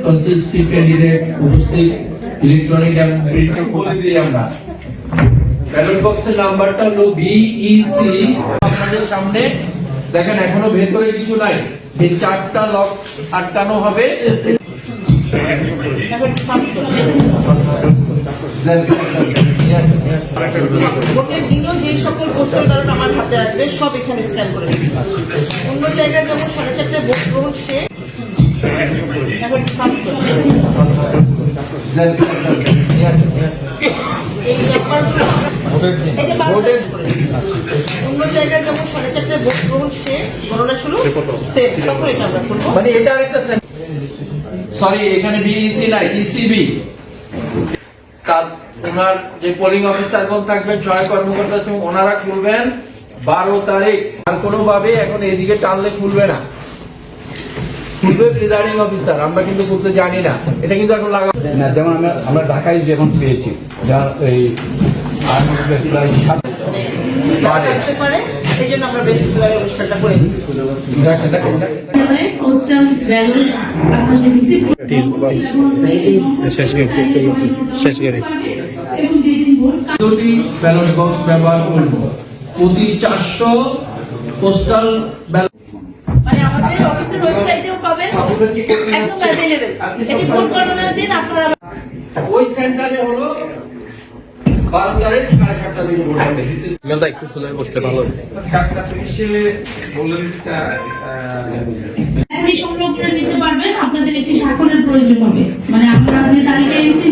Consistent candidate উপস্থিত electronic এবং printer বলে দিই আমরা ব্যালট বক্সের নাম্বারটা হলো বিইসি আপনাদের সামনে দেখেন এখনো ভেতরে কিছু নাই এই চারটা লক আটকানো হবে ভোটের দিনও যে সকল পোস্টাল ব্যালট আমার হাতে আসবে সব এখানে স্ক্যান করে দিতে হবে। অন্য জায়গায় যেমন 4:30 ভোট গ্রহণ শেষ এখন এই নাম্বারগুলো অন্য জায়গায় যেমন 4:30 ভোট গ্রহণ শেষ গণনা শুরু সেম তখন এটা আমরা করবো। মানে এটা একটা সরি এখানে বিইসি না ইসিবি তার ওনার যে পোলিং অফিসারগণ থাকবেন সহায়ক কর্মকর্তা এবং ওনারা খুলবেন 12 তারিখ আর কোনোভাবে এখন এদিকে টানলে খুলবে না খুলবে প্রিজাইডিং অফিসার আমরা কিন্তু খুলতে জানি না এটা কিন্তু এখন লাগা না যেমন আমরা ঢাকায় যেমন পেয়েছি এই আসতে পারে এই জন্য আমরা বৃহস্পতিবার অনুষ্ঠানটা করে দিচ্ছি। পোস্টাল ব্যালট আমাদের রিসিভ এবং যেদিন ভোট দুটি ব্যালট বক্স ব্যবহার করব প্রতি 400 পোস্টাল ব্যালট মানে আমাদের অফিসের ওয়েবসাইটেও পাবেন একদম অ্যাভেলেবল এটি ভোট গণনার দিন আপনারা ওই সেন্টারে হলো 12 তারিখ 7:30 দিন ভোট হবে মেলটা একটু শুনে বসতে ভালো আপনি সংগ্রহ করে নিতে পারবেন আপনাদের একটি স্বাক্ষরের প্রয়োজন হবে মানে আপনারা যে তালিকা এনেছেন